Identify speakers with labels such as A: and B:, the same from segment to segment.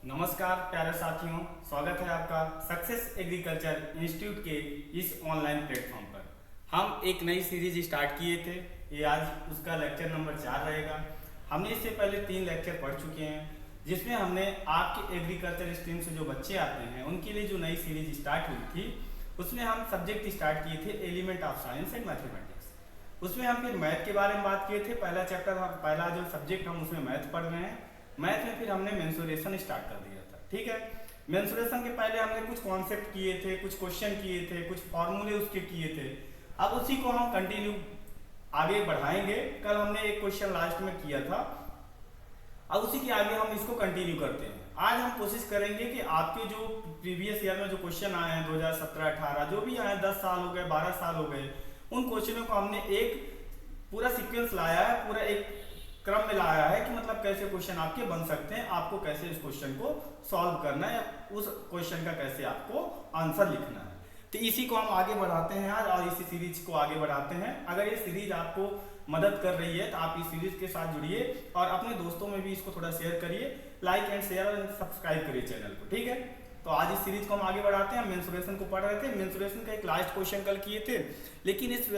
A: नमस्कार प्यारे साथियों, स्वागत है आपका सक्सेस एग्रीकल्चर इंस्टीट्यूट के इस ऑनलाइन प्लेटफॉर्म पर। हम एक नई सीरीज स्टार्ट किए थे, ये आज उसका लेक्चर नंबर 4 रहेगा। हमने इससे पहले 3 लेक्चर पढ़ चुके हैं, जिसमें हमने आपके एग्रीकल्चर स्ट्रीम से जो बच्चे आते हैं उनके लिए जो नई सीरीज स्टार्ट हुई थी, उसमें हम सब्जेक्ट स्टार्ट किए थे element of science and mathematics. उसमें हम फिर मैथ के बारे में बात किए थे। पहला चैप्टर, पहला जो सब्जेक्ट हम उसमें मैथ पढ़ रहे हैं। मैथ में फिर हमने मेंसुरेशन स्टार्ट कर दिया था। ठीक है, मेंसुरेशन के पहले हमने कुछ कॉन्सेप्ट किए थे, कुछ क्वेश्चन किए थे, कुछ फॉर्मूले उसके किए थे। अब उसी को हम कंटिन्यू आगे बढ़ाएंगे। कल हमने एक क्वेश्चन लास्ट में किया था, अब उसी के आगे हम इसको कंटिन्यू करते हैं। आज हम कोशिश करेंगे कि आपके जो प्रीवियस ईयर में जो क्वेश्चन आए हैं 2017-18 जो भी आए, 10 साल हो गए, 12 साल हो गए, उन क्वेश्चनों को हमने एक पूरा सीक्वेंस लाया है, पूरा एक क्रम में लाया है कि मतलब कैसे क्वेश्चन आपके बन सकते हैं, आपको कैसे इस क्वेश्चन को सॉल्व करना है, उस क्वेश्चन का कैसे आपको आंसर लिखना है। तो इसी को हम आगे बढ़ाते हैं आज, और इसी सीरीज को आगे बढ़ाते हैं। अगर ये सीरीज आपको मदद कर रही है तो आप इस सीरीज के साथ जुड़िए और अपने दोस्तों में भी इसको थोड़ा शेयर करिए, लाइक एंड शेयर और सब्सक्राइब करिए चैनल को। ठीक है, तो आज इस सीरीज को हम आगे बढ़ाते हैं। मेंसुरेशन को पढ़ रहे थे, मेंसुरेशन का एक लास्ट क्वेश्चन कल किए थे, लेकिन इस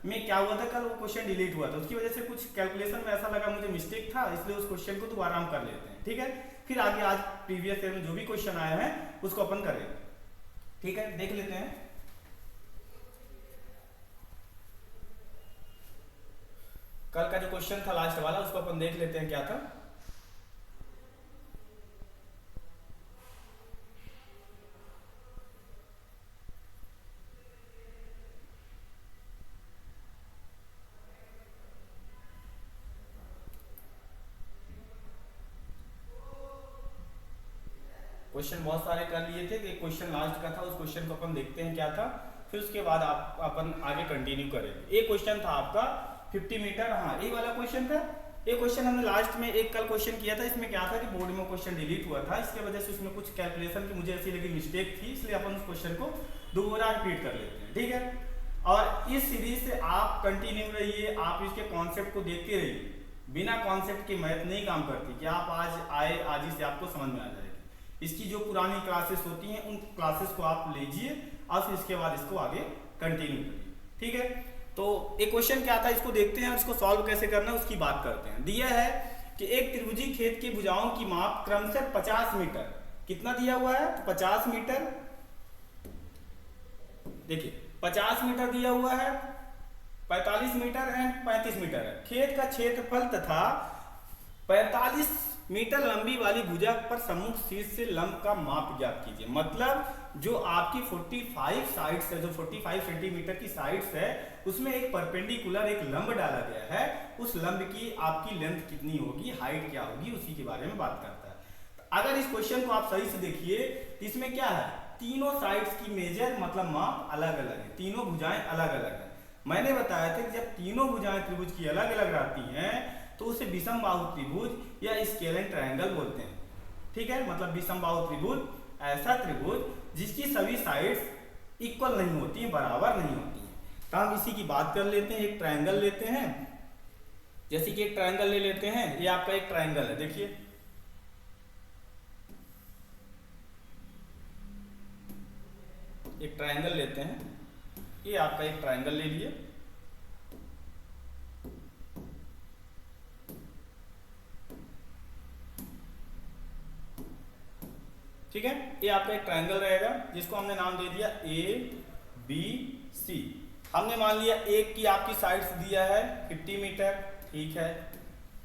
A: में क्या हुआ था, कल वो क्वेश्चन डिलीट हुआ था। उसकी वजह से कुछ कैलकुलेशन में ऐसा लगा मुझे मिस्टेक था, इसलिए उस क्वेश्चन को दोबारा हम कर लेते हैं। ठीक है, फिर आगे आज प्रीवियस ईयर में जो भी क्वेश्चन आए हैं उसको अपन करेंगे। ठीक है, देख लेते हैं। कल का जो क्वेश्चन था लास्ट वाला, उसको अपन देख लेते हैं क्या था। क्वेश्चन बहुत सारे कर लिए थे, एक क्वेश्चन लास्ट का था, उस क्वेश्चन को अपन देखते हैं क्या था, फिर उसके बाद अपन आगे कंटिन्यू करेंगे। एक क्वेश्चन था आपका 50 मीटर, हाँ यही वाला क्वेश्चन था। एक क्वेश्चन हमने लास्ट में एक कल क्वेश्चन किया था, इसमें क्या था कि बोर्ड में क्वेश्चन डिलीट हुआ था, इसके वजह से उसमें कुछ कैलकुलेशन की मुझे ऐसी लगी मिस्टेक थी, इसलिए अपन उस क्वेश्चन को दोबारा रिपीट कर लेते हैं। ठीक है, और इस सीरीज से आप कंटिन्यू रहिए, आप इसके कॉन्सेप्ट को देखते रहिए। बिना कॉन्सेप्ट के मैथ नहीं काम करती कि आप आज आए, आज ही से आपको समझ में आ जाएगी। इसकी जो पुरानी क्लासेस होती हैं उन क्लासेस को आप लीजिए और फिर इसके बाद इसको आगे कंटिन्यू करिए। ठीक है, तो एक क्वेश्चन क्या था, इसको देखते हैं और इसको सॉल्व कैसे करना है उसकी बात करते हैं। दिया है कि एक त्रिभुजी खेत की भुजाओं की माप क्रमशः 50 मीटर, कितना दिया हुआ है तो 50 मीटर, देखिए 50 मीटर दिया हुआ है, 45 मीटर एंड 35 मीटर है। खेत का क्षेत्रफल तथा 45 मीटर लंबी वाली भुजा पर सम्मुख शीर्ष से लंब का माप ज्ञात कीजिए। मतलब जो आपकी 45 साइड्स है, जो 45 सेंटीमीटर की साइड्स है, उसमें एक परपेंडिकुलर एक लंब डाला गया है, उस लंब की आपकी लेंथ कितनी होगी, हाइट क्या होगी, उसी के बारे में बात करता है। अगर इस क्वेश्चन को आप सही से देखिए तो इसमें क्या है, तीनों साइड्स की मेजर मतलब माप अलग अलग है, तीनों भुजाएं अलग अलग है। मैंने बताया था कि जब तीनों भुजाएं त्रिभुज की अलग अलग रहती हैं तो उसे विषम बाहु त्रिभुज या स्केलेन ट्रायंगल बोलते हैं। ठीक है, मतलब विषम बाहु त्रिभुज ऐसा त्रिभुज जिसकी सभी साइड्स इक्वल नहीं होती हैं, बराबर नहीं होती हैं। तो हम इसी की बात कर लेते हैं। एक ट्रायंगल लेते हैं, जैसे कि एक ट्रायंगल ले लेते हैं, ये आपका एक ट्रायंगल है। देखिए एक ट्रायंगल लेते हैं, ये आपका एक ट्रायंगल ले लिए। ठीक है, ये आपका एक ट्रायंगल रहेगा जिसको हमने नाम दे दिया ABC। हमने मान लिया एक की आपकी साइड्स दिया है 50 मीटर, ठीक है,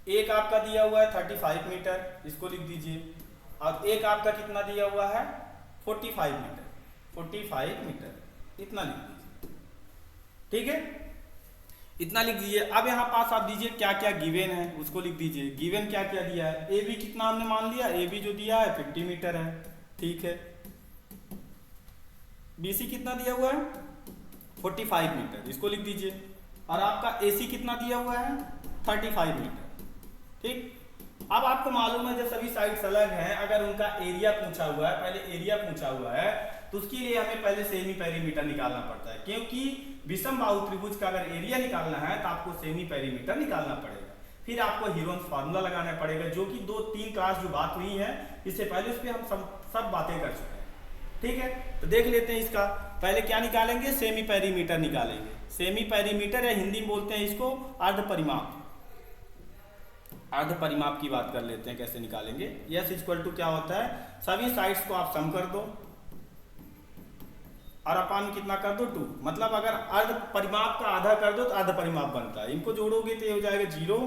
A: एक आपका दिया हुआ है 35 मीटर, इसको लिख दीजिए, और एक आपका कितना दिया हुआ है 45 मीटर, 45 मीटर इतना लिख दीजिए। ठीक है, इतना लिख दीजिए। अब यहाँ पास आप दीजिए क्या क्या गिवन है उसको लिख दीजिए। गिवन क्या क्या दिया है, ए बी कितना हमने मान लिया, ए बी जो दिया है 50 मीटर है, ठीक है। BC कितना दिया हुआ है 45 मीटर, इसको लिख दीजिए। और आपका AC कितना दिया हुआ है 35 मीटर, ठीक। अब आपको मालूम है जब सभी साइड्स अलग हैं, अगर उनका एरिया पूछा हुआ है, पहले एरिया पूछा हुआ है, तो उसके लिए हमें पहले सेमी पेरीमीटर निकालना पड़ता है, क्योंकि विषम बाहु त्रिभुज का अगर एरिया निकालना है तो आपको सेमी पेरीमीटर निकालना पड़ेगा। फिर आपको हीरोन्स फार्मूला लगाना पड़ेगा, जो कि 2-3 क्लास जो बात हुई है इससे पहले उस पर हम सब बातें कर चुके हैं। ठीक है, तो देख लेते हैं इसका। पहले क्या निकालेंगे, सेमी पेरीमीटर निकालेंगे। सेमी पेरीमीटर या हिंदी में बोलते हैं इसको अर्ध परिमाप। अर्ध परिमाप की बात कर लेते हैं कैसे निकालेंगे। यस इक्वल टू क्या होता है, सभी साइड्स को आप सम कर दो और अपान कितना कर दो 2। मतलब अगर अर्ध परिमाप का आधा कर दो तो अर्ध परिमाप बनता है। इनको जोड़ोगे तो ये हो जाएगा 0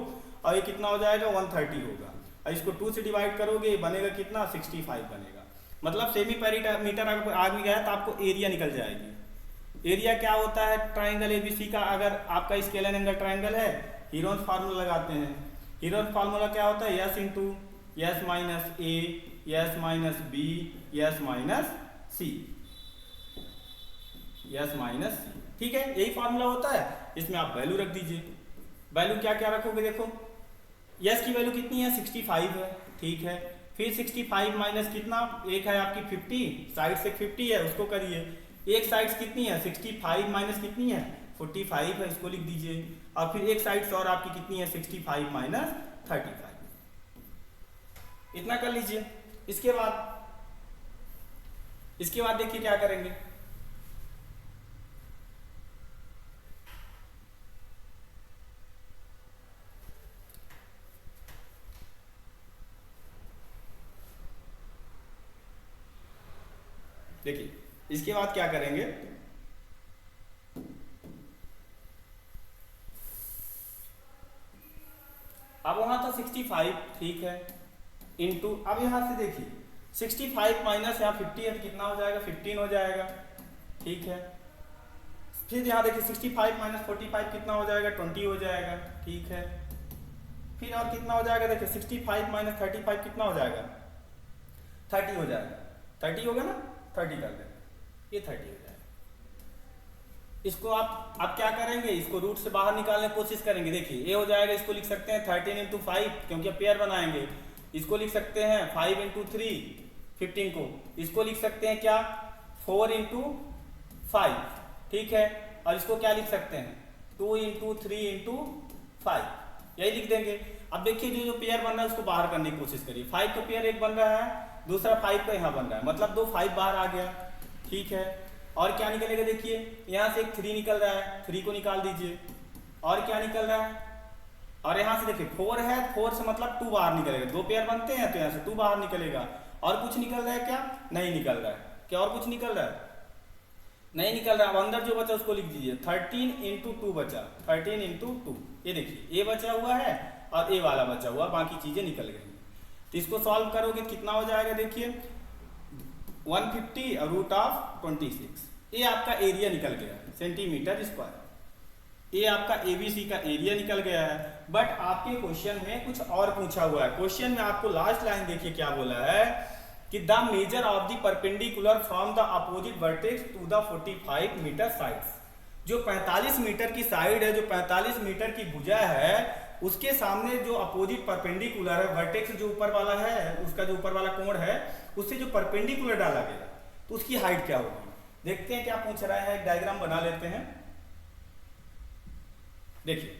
A: और ये कितना हो जाएगा 130 होगा, और इसको 2 से डिवाइड करोगे ये बनेगा कितना 65 बनेगा। मतलब सेमी पेरीमीटर अगर आ भी गया तो आपको एरिया निकल जाएगी। एरिया क्या होता है, ट्राइंगल एबीसी का अगर आपका स्केलर एंगल ट्राइंगल है, हीरोन्स फार्मूला लगाते हैं। हीरोन्स फार्मूला क्या होता है, s into s minus a, s minus b, s minus c, s minus c. ठीक है, यही फार्मूला होता है। इसमें आप वैल्यू रख दीजिए। वैल्यू क्या क्या रखोगे, देखो यस की वैल्यू कितनी है 65 है। ठीक है, फिर 65 माइनस कितना, एक है आपकी 50, साइड से 50 है उसको करिए। एक साइड कितनी है 65 माइनस कितनी है 45 है, इसको लिख दीजिए। और फिर एक साइड और आपकी कितनी है 65 माइनस 35, इतना कर लीजिए। इसके बाद देखिए क्या करेंगे। देखिए इसके बाद क्या करेंगे, अब वहां था 65, ठीक है, इंटू अब यहां से देखिए 65 माइनस यहाँ 50 है तो कितना हो जाएगा 15 हो जाएगा। ठीक है, फिर यहाँ देखिए 65 माइनस 45 कितना हो जाएगा 20 हो जाएगा। ठीक है, फिर और कितना हो जाएगा, देखिए 65 माइनस 35 कितना हो जाएगा 30 हो जाएगा। 30 होगा ना, 30 कर देंगे, ये 30 हो जाएगा। इसको आप अब क्या करेंगे, इसको रूट से बाहर निकालने की कोशिश करेंगे। देखिए ये हो जाएगा, इसको लिख सकते हैं 13 इंटू 5 क्योंकि पेयर बनाएंगे। इसको लिख सकते हैं 5 इंटू 3 15 को, इसको लिख सकते हैं क्या 4 इंटू 5। ठीक है, और इसको क्या लिख सकते हैं 2 इंटू 3 इंटू 5, यही लिख देंगे। अब देखिए जो पेयर बन रहा है उसको बाहर करने की कोशिश करिए। 5 का पेयर एक बन रहा है, दूसरा 5 का यहाँ बन रहा है, मतलब 2 5 बाहर आ गया। ठीक है, और क्या निकलेगा, देखिए यहाँ से एक 3 निकल रहा है, 3 को निकाल दीजिए। और क्या निकल रहा है, और यहाँ से देखिए 4 है, 4 से मतलब 2 बाहर निकलेगा। 2 पेयर बनते हैं तो यहाँ से 2 बाहर निकलेगा। और कुछ निकल रहा है क्या, नहीं निकल रहा है। क्या और कुछ निकल रहा है, नहीं निकल रहा। अब अंदर जो बचा उसको लिख दीजिए 13 इंटू 2 बचा, 13 इंटू 2। ये देखिए ए बचा हुआ है और ए वाला बचा हुआ, बाकी चीजें निकल गई। तो इसको सॉल्व करोगे कितना हो जाएगा, देखिए 150 और रूट ऑफ 26। ये आपका एरिया निकल गया सेंटीमीटर स्क्वायर। ये आपका एबीसी का एरिया निकल गया है। बट आपके क्वेश्चन में कुछ और पूछा हुआ है। क्वेश्चन में आपको लास्ट लाइन देखिए क्या बोला है कि the measure of the perpendicular from the opposite vertex to the 45 metre sides. जो 45 मीटर की साइड है, जो 45 मीटर की भुजा है, उसके सामने जो अपोजिट परपेंडिकुलर है, वर्टेक्स जो ऊपर वाला है, उसका जो ऊपर वाला कोण है, उससे जो परपेंडिकुलर डाला गया तो उसकी हाइट क्या होगी। देखते हैं क्या पूछ रहा है, एक डायग्राम बना लेते हैं। देखिए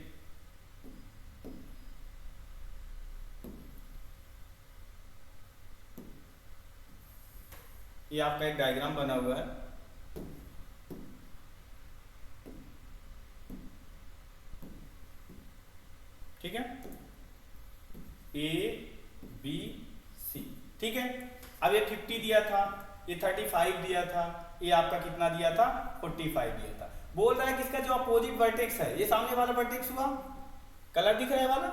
A: ये आपका एक डायग्राम बना हुआ है। ठीक है, ए बी सी। ठीक है, अब ये 50 दिया था, ये 35 दिया था, ये आपका कितना दिया था 45 दिया था। बोल रहा है कि इसका जो अपोजिट वर्टेक्स है, ये सामने वाला वर्टेक्स हुआ, कलर दिख रहा है वाला,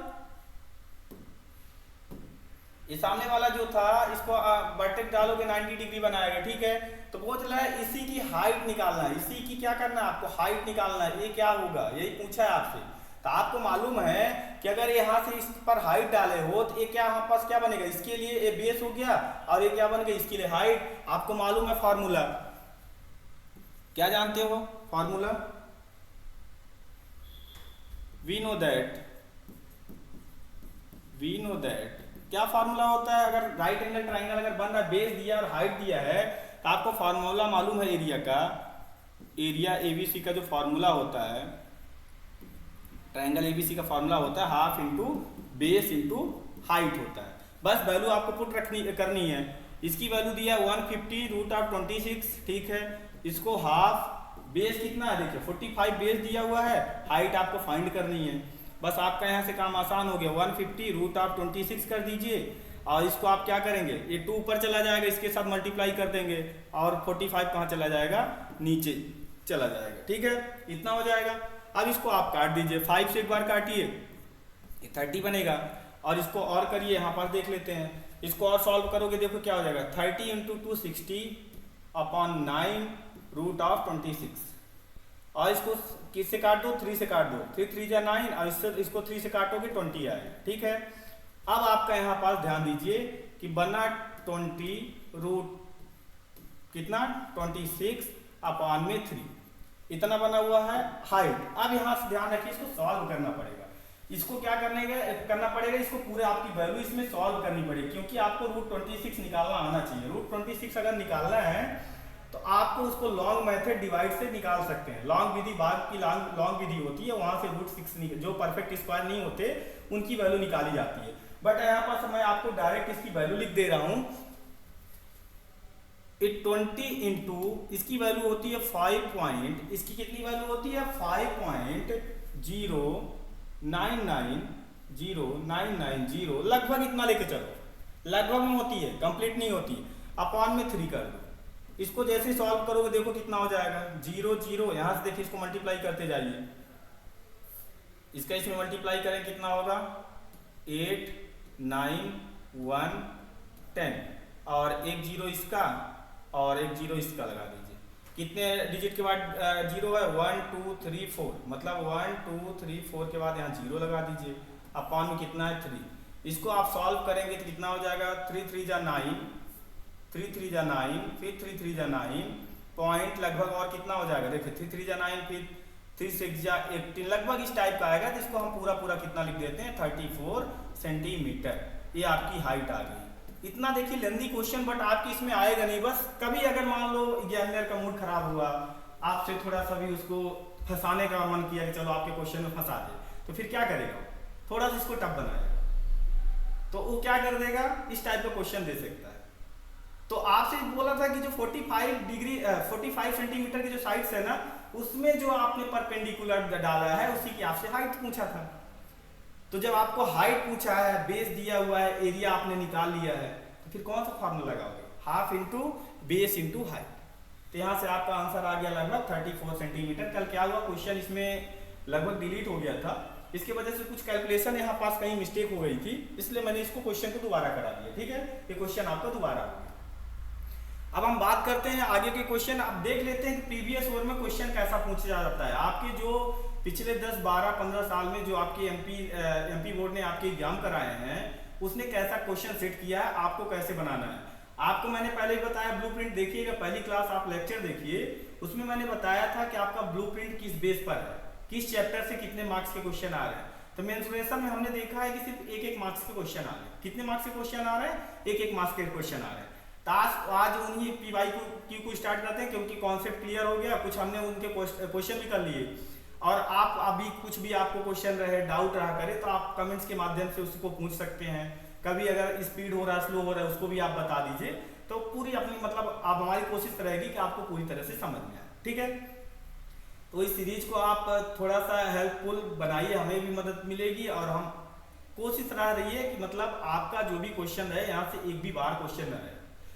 A: ये सामने वाला जो था इसको वर्टेक्स डालोगे 90 डिग्री बनाएगा। ठीक है, तो बोल रहा है इसी की हाइट निकालना है, इसी की क्या करना है आपको हाइट निकालना है। ये क्या होगा, यही पूछा है आपसे। तो आपको मालूम है कि अगर यहाँ से इस पर हाइट डाले हो तो ये क्या यहाँ पास क्या बनेगा, इसके लिए ये बेस हो गया और ये क्या बन गया इसके लिए हाइट। आपको मालूम है फॉर्मूला, क्या जानते हो फॉर्मूला, वी नो दैट क्या फार्मूला होता है। अगर राइट एंगल ट्राइंगल अगर बन रहा है, बेस दिया और हाइट दिया है, तो आपको फार्मूला मालूम है एरिया का। एरिया एबीसी का जो फार्मूला होता है ट्रायंगल एबीसी का फॉर्मूला होता है half into base into height होता है। बस वैल्यू आपको पुट करनी है। इसकी वैल्यू दिया है 150 रूट ऑफ 26, ठीक है। इसको हाफ, बेस कितना है देखिए 45 बेस दिया हुआ है, हाइट आपको फाइंड करनी है। बस आपका यहाँ से काम आसान हो गया, 150 रूट ऑफ 26 कर दीजिए और इसको आप क्या करेंगे, ये 2 ऊपर चला जाएगा, इसके साथ मल्टीप्लाई कर देंगे और 45 कहाँ चला जाएगा, नीचे चला जाएगा, ठीक है। इतना हो जाएगा। अब इसको आप काट दीजिए, 5 से एक बार काटिए, 30 बनेगा। और इसको और करिए, यहाँ पर देख लेते हैं, इसको और सॉल्व करोगे देखो क्या हो जाएगा, 30 इंटू 260 अपॉन 9 रूट ऑफ 26। और इसको किससे काट दो, 3 से काट दो, 3 3 जा 9 और इसको 3 से काटोगे 20 आएगा, ठीक है। अब आपका यहाँ पास ध्यान दीजिए कि बना 20 रूट कितना 26 अपॉन में 3, इतना बना हुआ है हाइट। अब यहाँ से ध्यान रखिए, इसको सॉल्व करना पड़ेगा। इसको क्या करना पड़ेगा, इसको पूरे आपकी वैल्यू इसमें सॉल्व करनी पड़ेगी, क्योंकि आपको रूट 26 निकालना आना चाहिए। रूट 26 अगर निकालना है तो आपको उसको लॉन्ग मेथड डिवाइड से निकाल सकते हैं। लॉन्ग विधि, भाग की लॉन्ग विधि होती है, वहां से रूट 6 जो परफेक्ट स्क्वायर नहीं होते उनकी वैल्यू निकाली जाती है। बट यहाँ पर मैं आपको डायरेक्ट इसकी वैल्यू लिख दे रहा हूं। 20 इंटू इसकी वैल्यू होती है 5 पॉइंट, इसकी कितनी वैल्यू होती है 5.0990, लगभग इतना लेके चलो, लगभग में होती है, कंप्लीट नहीं होती। अपॉन में 3 कर दो। इसको जैसे सॉल्व करोगे देखो कितना हो जाएगा, 0 0, यहां से देखिए इसको मल्टीप्लाई करते जाइए, इसका इसमें मल्टीप्लाई करें कितना होगा 8 9 1 10 और एक 0 इसका और एक 0 इसका लगा दीजिए। कितने डिजिट के बाद 0 है, 1 2 3 4, मतलब 1 2 3 4 के बाद यहाँ 0 लगा दीजिए। अपॉन में कितना है 3, इसको आप सॉल्व करेंगे तो कितना हो जाएगा 3 3 जा 9, 3 3 जा 9, फिर 3 3 जा 9 पॉइंट, लगभग और कितना हो जाएगा देखिए 3 3 जा 9, फिर 3 6 जा 18, लगभग इस टाइप का आएगा। जिसको हम पूरा कितना लिख देते हैं 34 सेंटीमीटर। ये आपकी हाइट आ गई। इतना देखिए लेंदी क्वेश्चन, बट आपकी इसमें आएगा नहीं। बस कभी अगर मान लो एग्जामिनर का मूड खराब हुआ, आपसे थोड़ा सा भी उसको फंसाने का मन किया कि चलो आपके क्वेश्चन में फंसा दे, तो फिर क्या करेगा, थोड़ा सा इसको टफ बनाएगा, तो वो क्या कर देगा, इस टाइप का क्वेश्चन दे सकता है। तो आपसे बोला था कि जो 45 सेंटीमीटर की जो साइड्स है ना, उसमें जो आपने परपेंडिकुलर डाला है उसी की आपसे हाइट पूछा था। तो जब आपको हाइट पूछा है, बेस दिया हुआ है, एरिया आपने निकाल लिया है, तो फिर कौन सा फॉर्मूला लगाओगे, half into base into height. तो यहाँ से आपका आंसर आ गया लगभग 34 सेंटीमीटर। कल क्या हुआ, क्वेश्चन इसमें लगभग डिलीट हो गया था, इसके वजह से कुछ कैलकुलेशन यहाँ पास कहीं मिस्टेक हो गई थी, इसलिए मैंने इसको क्वेश्चन को दोबारा करा दिया, ठीक है। ये क्वेश्चन आपका दोबारा हो गया। अब हम बात करते हैं आगे के क्वेश्चन। अब देख लेते हैं कि प्रीवियस ईयर में क्वेश्चन कैसा पूछा जाता है। आपके जो पिछले 10 12 15 साल में जो आपके एमपी बोर्ड ने आपके एग्जाम कराए हैं, उसने कैसा क्वेश्चन सेट किया है, आपको कैसे बनाना है। आपको मैंने पहले ही बताया, ब्लूप्रिंट देखिएगा, पहली क्लास आप लेक्चर देखिए, उसमें मैंने बताया था कि आपका ब्लूप्रिंट किस बेस पर है, किस चैप्टर से कितने मार्क्स के क्वेश्चन आ रहे हैं। तो मेंसुरेशन में हमने देखा है कि सिर्फ 1 मार्क्स के क्वेश्चन आ रहे हैं। कितने मार्क्स के क्वेश्चन आ रहे हैं, 1 मार्क्स के क्वेश्चन आ रहे हैं। आज उन्हीं पीवाई क्यू को स्टार्ट करते हैं, क्योंकि कॉन्सेप्ट क्लियर हो गया, कुछ हमने उनके क्वेश्चन भी कर लिए। और आप अभी कुछ भी आपको क्वेश्चन रहे, डाउट रहा करे, तो आप कमेंट्स के माध्यम से उसको पूछ सकते हैं। कभी अगर स्पीड हो रहा है, स्लो हो रहा है, उसको भी आप बता दीजिए। तो पूरी अपनी मतलब आप हमारी कोशिश रहेगी कि आपको पूरी तरह से समझ में आए, ठीक है। तो इस सीरीज को आप थोड़ा सा हेल्पफुल बनाइए, हमें भी मदद मिलेगी, और हम कोशिश रह रही है कि मतलब आपका जो भी क्वेश्चन है यहाँ से एक भी बार क्वेश्चन न रहे।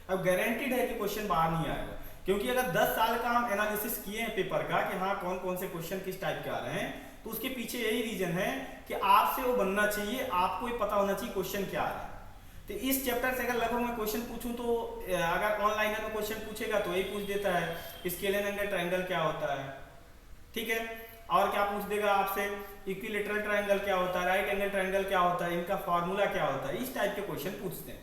A: अब गारंटीड है कि क्वेश्चन बाहर नहीं आएगा, क्योंकि अगर 10 साल का हम एनालिसिस किए हैं पेपर का कि हाँ कौन कौन से क्वेश्चन किस टाइप के आ रहे हैं, तो उसके पीछे यही रीजन है कि आपसे वो बनना चाहिए, आपको ये पता होना चाहिए क्वेश्चन क्या आ रहा है। तो इस चैप्टर से अगर लगभग मैं क्वेश्चन पूछूं, तो अगर ऑनलाइन में क्वेश्चन पूछेगा तो यही पूछ देता है स्केलर एंगल ट्रायंगल क्या होता है, ठीक है। और क्या पूछ देगा आपसे, इक्विलेटरल ट्रायंगल क्या होता है, राइट एंगल ट्रायंगल क्या होता है, इनका फॉर्मूला क्या होता है, इस टाइप के क्वेश्चन पूछते हैं।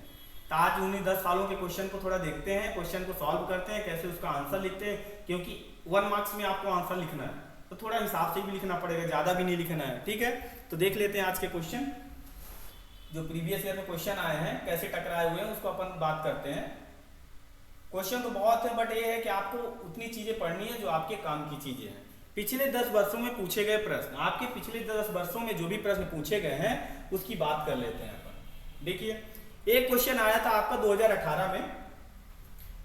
A: तो आज उन्हीं 10 सालों के क्वेश्चन को थोड़ा देखते हैं, क्वेश्चन को सॉल्व करते हैं, कैसे उसका आंसर लिखते हैं, क्योंकि 1 मार्क्स में आपको आंसर लिखना है, तो थोड़ा हिसाब से भी लिखना पड़ेगा, ज्यादा भी नहीं लिखना है, ठीक है। तो देख लेते हैं आज के क्वेश्चन, जो प्रीवियस ईयर में क्वेश्चन आए हैं, कैसे टकराए हुए हैं, उसको अपन बात करते हैं। क्वेश्चन तो बहुत है, बट ये है कि आपको उतनी चीजें पढ़नी है जो आपके काम की चीजें हैं। पिछले 10 वर्षों में पूछे गए प्रश्न, आपके पिछले 10 वर्षों में जो भी प्रश्न पूछे गए हैं उसकी बात कर लेते हैं अपन। देखिए एक क्वेश्चन आया था आपका 2018 में,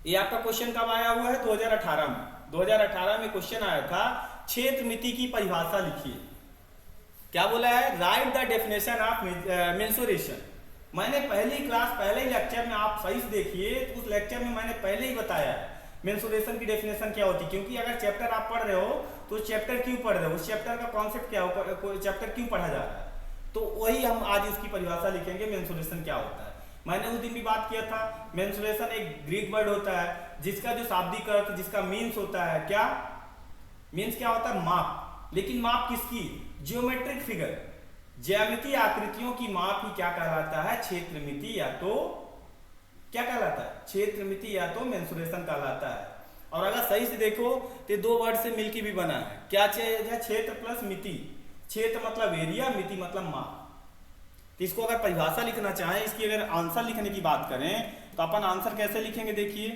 A: ये आपका क्वेश्चन कब आया हुआ है? 2018 में। 2018 में क्वेश्चन आया था क्षेत्र मिति की परिभाषा लिखिए। क्या बोला है? Right the definition of mensuration. मैंने पहली क्लास पहले ही लेक्चर में, आप सही से देखिए तो उस लेक्चर में मैंने पहले ही बताया है मेंसुरेशन की डेफिनेशन क्या होती है। क्योंकि अगर चैप्टर आप पढ़ रहे हो तो चैप्टर क्यों पढ़ रहे हो, उस चैप्टर का कॉन्सेप्ट क्या हो, चैप्टर क्यों पढ़ा जा रहा है, तो वही हम आज उसकी परिभाषा लिखेंगे मेंसुरेशन क्या होता है। मैंने उस दिन भी बात किया था, मेंसुरेशन एक ग्रीक वर्ड होता है जिसका जो शाब्दिक अर्थ, जिसका मीन्स होता है क्या? मीन्स क्या होता है? माप। लेकिन माप किसकी? जियोमेट्रिक फिगर, ज्यामितीय आकृतियों की माप ही क्या कहलाता है? क्षेत्रमिति, या तो क्या कहलाता है? क्षेत्रमिति, या तो मेंसुरेशन कहलाता है। और अगर सही से देखो तो दो वर्ड से मिलकर भी बना है। क्या चीज है? क्षेत्र प्लस मिति। क्षेत्र मतलब एरिया, मिति मतलब माप। तो इसको अगर परिभाषा लिखना चाहें, इसकी अगर आंसर लिखने की बात करें तो अपन आंसर कैसे लिखेंगे? देखिए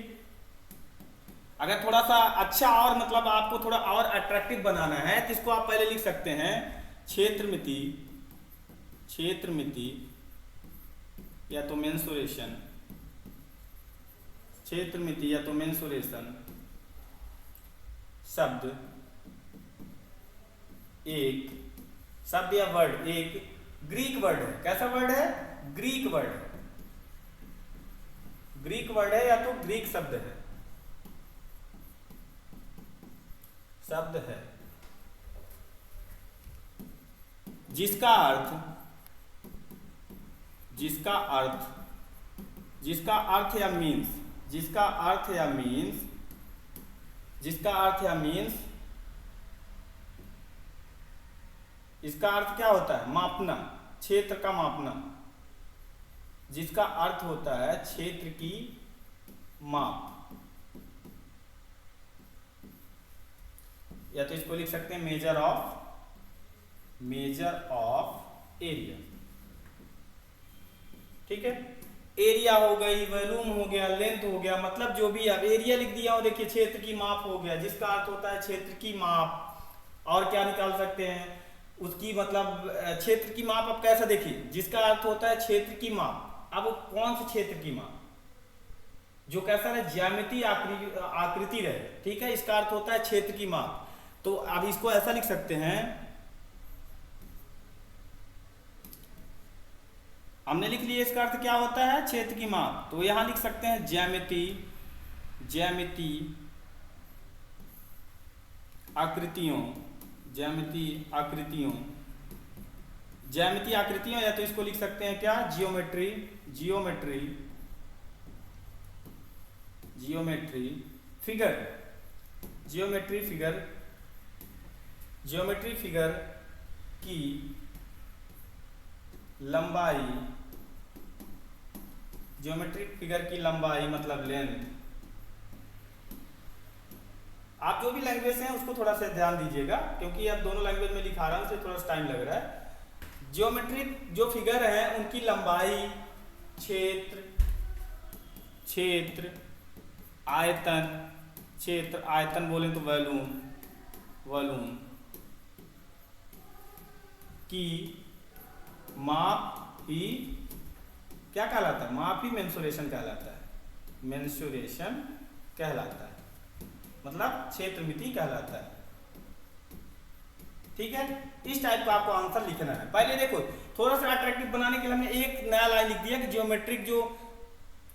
A: अगर थोड़ा सा अच्छा और मतलब आपको थोड़ा और अट्रैक्टिव बनाना है तो इसको आप पहले लिख सकते हैं क्षेत्रमिति, क्षेत्रमिति या तो मेंसुरेशन, क्षेत्रमिति या तो मेंसुरेशन शब्द एक, शब्द या वर्ड एक ग्रीक वर्ड है। कैसा वर्ड है? ग्रीक वर्ड है, ग्रीक वर्ड है या तो ग्रीक शब्द है, शब्द है जिसका अर्थ, जिसका अर्थ, जिसका अर्थ या मीन्स, जिसका अर्थ या मीन्स, जिसका अर्थ या मीन्स, इसका अर्थ क्या होता है? मापना, क्षेत्र का मापना, जिसका अर्थ होता है क्षेत्र की माप, या तो इसको लिख सकते हैं measure of, measure of area. ठीक है, एरिया हो गई, वॉल्यूम हो गया, लेंथ हो गया, मतलब जो भी अब एरिया लिख दिया हो, देखिए क्षेत्र की माप हो गया, जिसका अर्थ होता है क्षेत्र की माप। और क्या निकाल सकते हैं उसकी, मतलब क्षेत्र की माप। अब कैसा? देखिए जिसका अर्थ होता है क्षेत्र की माप, अब कौन से क्षेत्र की माप? जो कैसा रहे? ज्यामितीय आकृति रहे। ठीक है, इसका अर्थ होता है क्षेत्र की माप। तो अब इसको ऐसा लिख सकते हैं, हमने लिख लिया इसका अर्थ क्या होता है? क्षेत्र की माप। तो यहां लिख सकते हैं ज्यामिति, ज्यामिति आकृतियों, ज्यामिति आकृतियों, ज्यामिति आकृतियों, या तो इसको लिख सकते हैं क्या? Geometry, geometry, geometry figure, geometry figure, geometry figure की लंबाई, ज्योमेट्रिक फिगर की लंबाई मतलब लेंथ। आप जो भी लैंग्वेज हैं उसको थोड़ा सा ध्यान दीजिएगा, क्योंकि अब दोनों लैंग्वेज में लिखा रहा हूं इसलिए थोड़ा सा टाइम लग रहा है। ज्योमेट्रिक जो फिगर है उनकी लंबाई, क्षेत्र, क्षेत्र आयतन, क्षेत्र आयतन बोले तो वॉल्यूम, वॉल्यूम की माप ही क्या कहलाता है? माप ही मेंसुरेशन कहलाता है, मेंसुरेशन कहलाता है, मतलब क्षेत्रमिति कहलाता है। ठीक है, इस टाइप का आपको आंसर लिखना है। पहले देखो थोड़ा सा अट्रैक्टिव बनाने के लिए हमने एक नया लाइन लिख दिया कि जियोमेट्रिक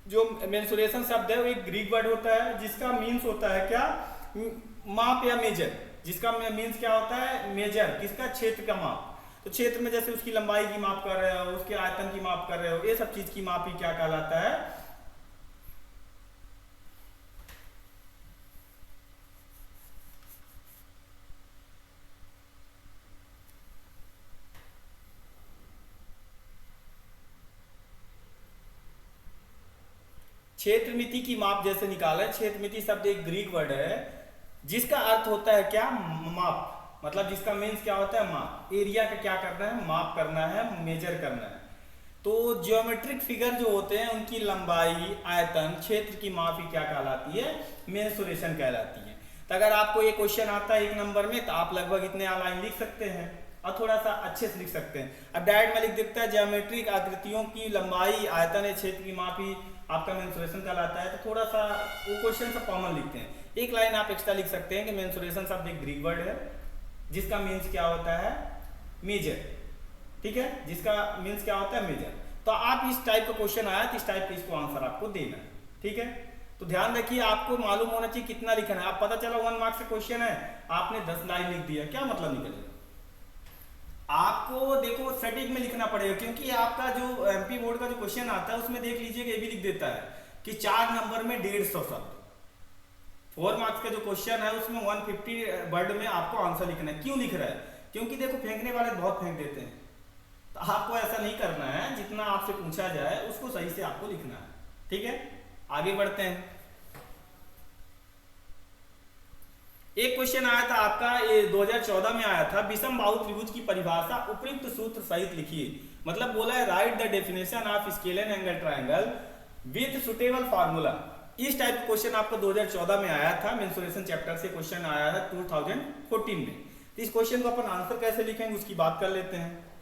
A: जो मेंसुरेशन शब्द है वो एक ग्रीक वर्ड होता है जिसका मीन्स होता है क्या? माप या मेजर। जिसका मीन्स क्या होता है? मेजर, किसका? क्षेत्र का माप। तो क्षेत्र में जैसे उसकी लंबाई की माप कर रहे हो, उसके आयतन की माप कर रहे हो, ये सब चीज की माप ही क्या कहलाता है? क्षेत्रमिति की माप जैसे निकाले, क्षेत्रमिति शब्द एक ग्रीक वर्ड है जिसका अर्थ होता है क्या? माप, मतलब जिसका मीन्स क्या होता है? माप। एरिया का क्या करना है? माप करना है, मेजर करना है। तो ज्योमेट्रिक फिगर जो होते हैं उनकी लंबाई, आयतन, क्षेत्र की माप ही क्या कहलाती है? मेंसुरेशन कहलाती है। तो अगर आपको ये क्वेश्चन आता है 1 नंबर में तो आप लगभग इतने लाइन लिख सकते हैं और थोड़ा सा अच्छे से लिख सकते हैं। अब डायरेक्ट में लिख देता है ज्योमेट्रिक आकृतियों की लंबाई आयतन है क्षेत्र की मापी आपका मेंसुरेशन कहलाता है। तो थोड़ा सा वो क्वेश्चन सब कॉमन लिखते हैं। एक लाइन आप एक्स्ट्रा लिख सकते हैं कि मेंसुरेशन शब्द एक ग्रीक वर्ड है जिसका मीन्स क्या होता है मेजर, ठीक है, जिसका मीन्स क्या होता है मेजर। तो आप इस टाइप का क्वेश्चन आया तो इस टाइप का इसको आंसर आपको देना है, ठीक है। तो ध्यान रखिए आपको मालूम होना चाहिए कितना लिखना है। आप पता चला 1 मार्क्स का क्वेश्चन है आपने 10 लाइन लिख दिया, क्या मतलब निकलेगा। आपको देखो सटीक में लिखना पड़ेगा क्योंकि आपका जो एमपी बोर्ड का जो क्वेश्चन आता है उसमें देख लीजिए ये भी लिख देता है कि 4 नंबर में 150 शब्द। 4 मार्क्स का जो क्वेश्चन है उसमें 150 वर्ड में आपको आंसर लिखना है। क्यों लिख रहा है, क्योंकि देखो फेंकने वाले बहुत फेंक देते हैं, तो आपको ऐसा नहीं करना है। जितना आपसे पूछा जाए उसको सही से आपको लिखना है, ठीक है। आगे बढ़ते हैं। एक क्वेश्चन आया था आपका ये 2014 में आया था, विषम बाहु त्रिभुज की परिभाषा उपयुक्त सूत्र सहित लिखिए। मतलब बोला है right the definition of scale and angle triangle with suitable formula. इस टाइप का क्वेश्चन आपको 2014 में आया था, मेंसुरेशन चैप्टर से क्वेश्चन आया था 2014 में। तो इस क्वेश्चन को अपन आंसर कैसे लिखेंगे उसकी बात कर लेते हैं।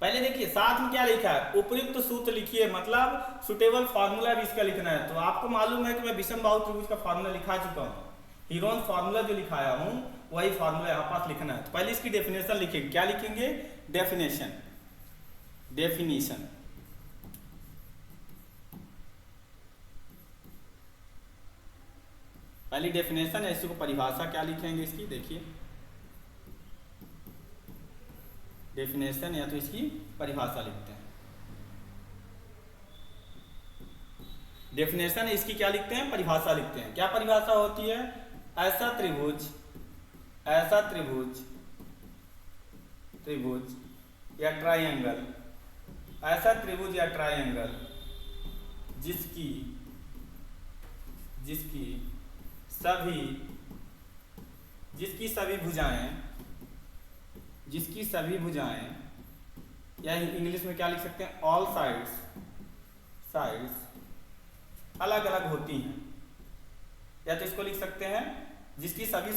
A: पहले देखिए साथ में क्या लिखा है, उपयुक्त सूत्र लिखिए, मतलब सुटेबल फार्मूला भी इसका लिखना है। तो आपको मालूम है कि मैं विषम बाहु त्रिभुज का फार्मूला लिखा चुका हूँ, हीरोन फार्मूला जो लिखाया हूँ वही फार्मूला यहाँ पास लिखना है। तो पहले इसकी डेफिनेशन लिखेंगे। क्या लिखेंगे, डेफिनेशन। डेफिनेशन पहली डेफिनेशन है, इसको परिभाषा क्या लिखेंगे इसकी, देखिए डेफिनेशन या तो इसकी परिभाषा लिखते हैं। डेफिनेशन इसकी क्या लिखते हैं, परिभाषा लिखते हैं। क्या परिभाषा होती है, ऐसा त्रिभुज या ट्रायंगल, ऐसा त्रिभुज या ट्रायंगल जिसकी सभी भुजाएं या इंग्लिश में क्या लिख सकते हैं, ऑल साइड्स अलग अलग होती हैं, या तो इसको लिख सकते हैं जिसकी सभी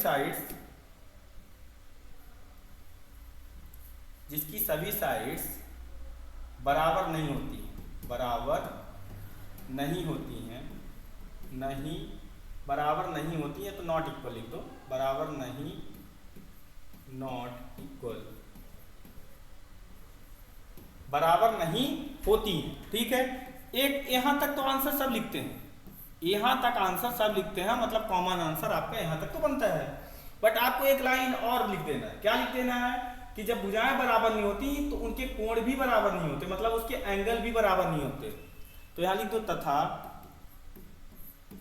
A: साइड्स बराबर नहीं होती हैं, बराबर नहीं होती है तो नॉट इक्वल लिख दो, बराबर नहीं होती है, ठीक है। एक यहां तक तो आंसर सब लिखते हैं, मतलब कॉमन आंसर आपका यहां तक तो बनता है। बट आपको एक लाइन और लिख देना है। क्या लिख देना है कि जब भुजाएं बराबर नहीं होती तो उनके कोण भी बराबर नहीं होते, मतलब उसके एंगल भी बराबर नहीं होते। तो यहां लिख दो तथा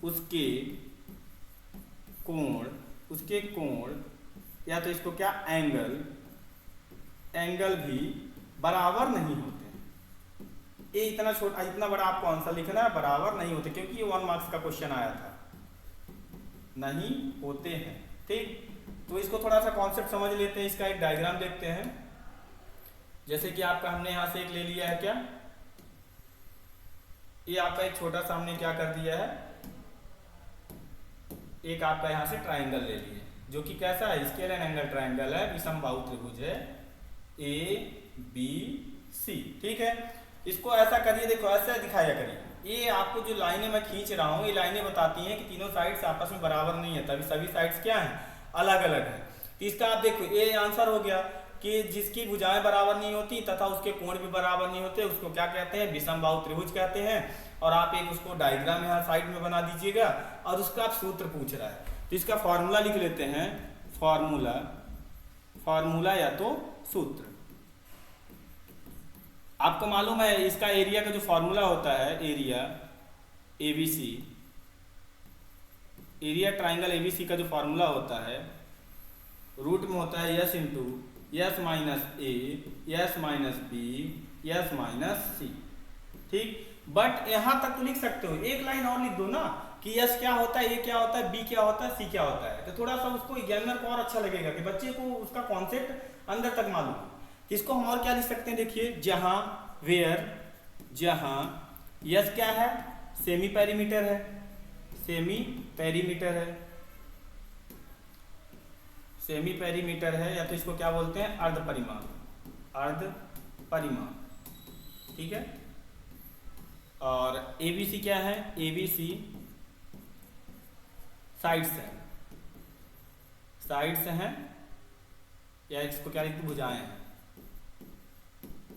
A: उसके कोण या तो इसको क्या, एंगल भी बराबर नहीं होते। ये इतना बड़ा आपको आंसर लिखना है, बराबर नहीं होते, क्योंकि ये 1 मार्क्स का क्वेश्चन आया था, नहीं होते हैं, ठीक। तो इसको थोड़ा सा कॉन्सेप्ट समझ लेते हैं। इसका एक डायग्राम देखते हैं। जैसे कि आपका हमने यहां से एक ले लिया है, क्या ये आपका एक छोटा सा हमने क्या कर दिया है, एक आपका यहां से ट्रायंगल ले लिए जो कि कैसा है, स्केल एंड एंगल ट्रायंगल है, विषम बाहु त्रिभुज है ABC, ठीक है। इसको ऐसा करिए, देखो ऐसा दिखाया करिए। ये आपको जो लाइनें मैं खींच रहा हूँ ये लाइनें बताती हैं कि तीनों साइड्स आपस में बराबर नहीं है, तभी सभी साइड्स क्या हैं, अलग अलग है। तो इसका आप देखो ये आंसर हो गया कि जिसकी भुजाएं बराबर नहीं होती तथा उसके कोण भी बराबर नहीं होते उसको क्या कहते हैं, विषम बाहु त्रिभुज कहते हैं। और आप एक उसको डायग्राम यहाँ साइड में बना दीजिएगा और उसका आप सूत्र पूछ रहा है तो इसका फॉर्मूला लिख लेते हैं, फॉर्मूला या तो सूत्र। आपको मालूम है इसका एरिया का जो फॉर्मूला होता है, area ABC, area triangle ABC का जो फॉर्मूला होता है रूट में होता है S into S minus A S minus B S minus C, ठीक। बट यहां तक तो लिख सकते हो, एक लाइन और लिख दो ना कि S क्या होता है, A क्या होता है, B क्या होता है, C क्या होता है। तो थोड़ा सा उसको एग्जामिनर को और अच्छा लगेगा कि बच्चे को उसका कॉन्सेप्ट अंदर तक मालूम है। इसको हम और क्या लिख सकते हैं, देखिए जहां S क्या है, सेमी पेरीमीटर है, सेमी पेरीमीटर है, सेमी पेरीमीटर है, या तो इसको क्या बोलते हैं अर्ध परिमाप, अर्ध परिमाप, ठीक है। और एबीसी क्या है, एबीसी साइड्स हैं, साइड्स हैं, या इसको क्या लिखते हैं, भुजाएं हैं,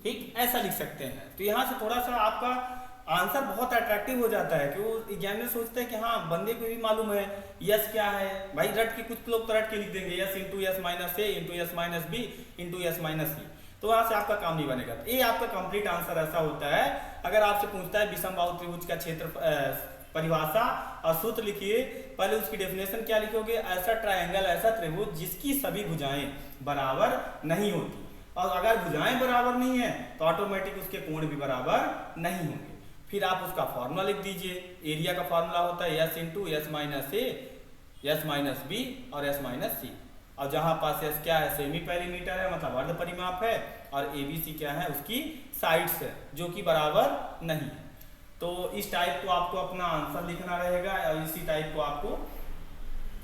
A: ठीक, ऐसा लिख सकते हैं। तो यहाँ से थोड़ा सा आपका आंसर बहुत अट्रैक्टिव हो जाता है कि वो एग्जामिनर सोचता है कि हाँ बंदे को भी मालूम है यस क्या है, भाई रट के कुछ लोग तो रट के लिख देंगे s into s minus a into s minus b into s minus c, तो वहाँ से आपका काम नहीं बनेगा। तो ये आपका कंप्लीट आंसर ऐसा होता है। अगर आपसे पूछता है विषमबाहु त्रिभुज का क्षेत्र परिभाषा और सूत्र लिखिए, पहले उसकी डेफिनेशन क्या लिखोगे, ऐसा ट्रायंगल, ऐसा त्रिभुज जिसकी सभी भुजाएं बराबर नहीं होती, और अगर भुजाएं बराबर नहीं है तो ऑटोमेटिक उसके कोण भी बराबर नहीं होंगे। फिर आप उसका फॉर्मूला लिख दीजिए, एरिया का फॉर्मूला होता है एस इंटू एस माइनस ए, एस माइनस बी और एस माइनस सी, और जहां पास एस क्या है, सेमी पेरीमीटर है, मतलब अर्ध परिमाप है, और एबीसी क्या है, उसकी साइड्स है जो कि बराबर नहीं है। तो इस टाइप को आपको अपना आंसर लिखना रहेगा, और इसी टाइप को आपको